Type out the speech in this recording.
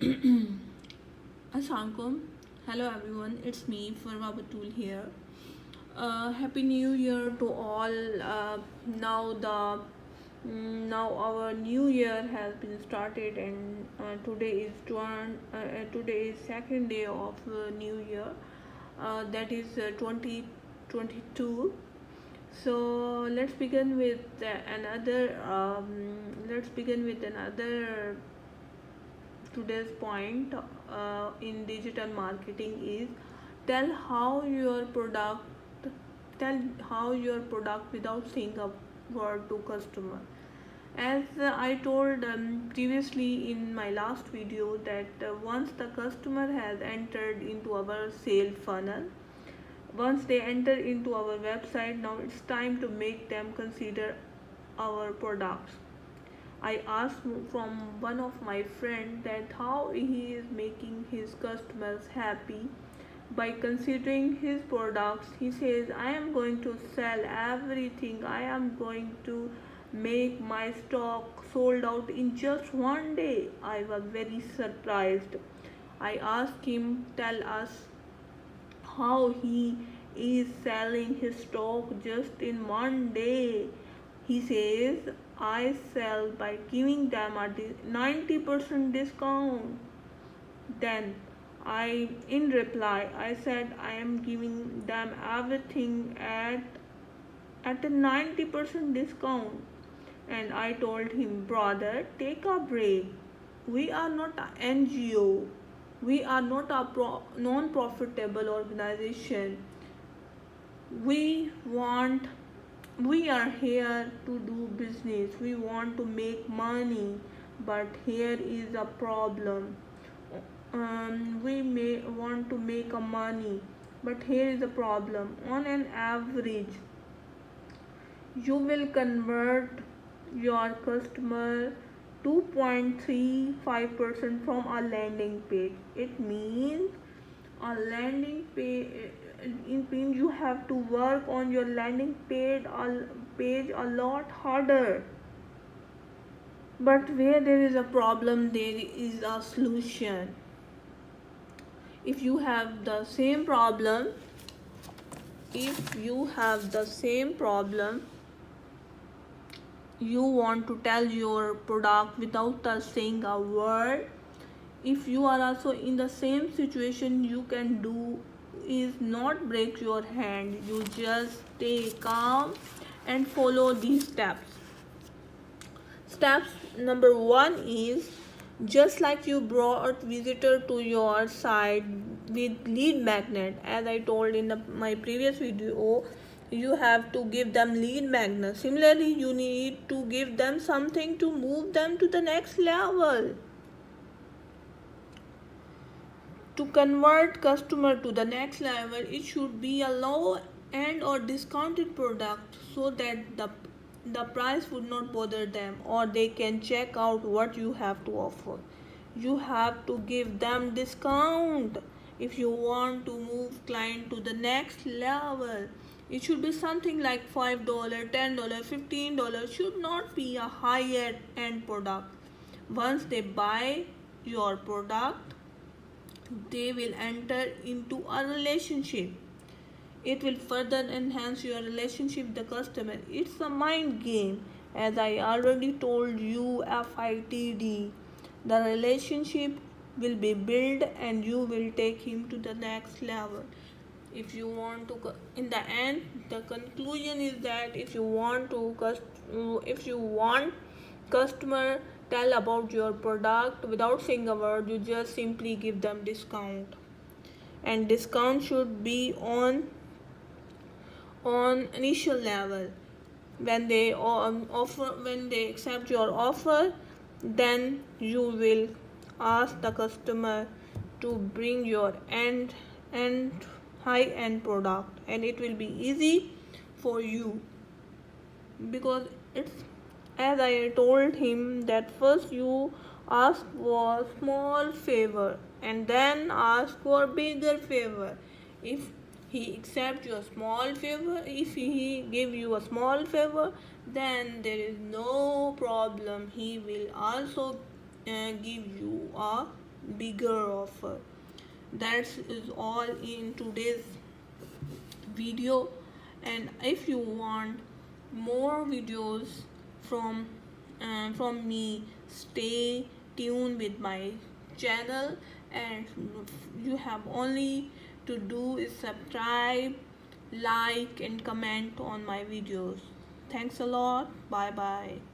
Assalamualaikum. Hello everyone, it's me Farwa Batul here. Happy New Year to all. Now our new year has been started, and today is second day of new year. That is 2022. So let's begin with another today's point in digital marketing is tell how your product tell how your product without saying a word to customer. As I told previously in my last video that once the customer has entered into our sale funnel, once they enter into our website, now it's time to make them consider our products. I asked from one of my friends that how he is making his customers happy by considering his products. He says, I am going to sell everything. I am going to make my stock sold out in just one day. I was very surprised. I asked him, tell us how he is selling his stock just in one day. He says, I sell by giving them a 90% discount. Then in reply, I said I am giving them everything at a 90% discount. And I told him, brother, take a break. We are not an NGO. We are not a non-profitable organization. We want we are here to do business. We want to make money, but here is a problem. We may want to make a money, but here is a problem. On an average, you will convert your customer 2.35% from a landing page. It means a landing page it means you have to work on your landing page a lot harder. But where there is a problem, there is a solution. If you have the same problem, if you have the same problem, you want to tell your product without saying a word, if you are also in the same situation, you can do is not break your hand. You just stay calm and follow these steps. Steps number 1 is just like you brought visitor to your site with lead magnet. As I told in my previous video, you have to give them lead magnet. Similarly, you need to give them something to move them to the next level. To convert customer to the next level, it should be a low end or discounted product so that the price would not bother them, or they can check out what you have to offer. You have to give them discount if you want to move client to the next level. It should be something like $5, $10, $15. Should not be a high end product. Once they buy your product, they will enter into a relationship. It will further enhance your relationship with the customer. It's a mind game. As I already told you, FITD. The relationship will be built and you will take him to the next level. If you want to, in the end, the conclusion is that if you want customer tell about your product without saying a word, you just simply give them discount. And discount should be on initial level. When they accept your offer, then you will ask the customer to bring your end high end product, and it will be easy for you, because it's, as I told him, that first you ask for small favor and then ask for bigger favor. If he accept your small favor, if he give you a small favor, then there is no problem. He will also give you a bigger offer. That is all in today's video, and if you want more videos from me, stay tuned with my channel, and you have only to do is subscribe, like and comment on my videos. Thanks a lot. Bye bye.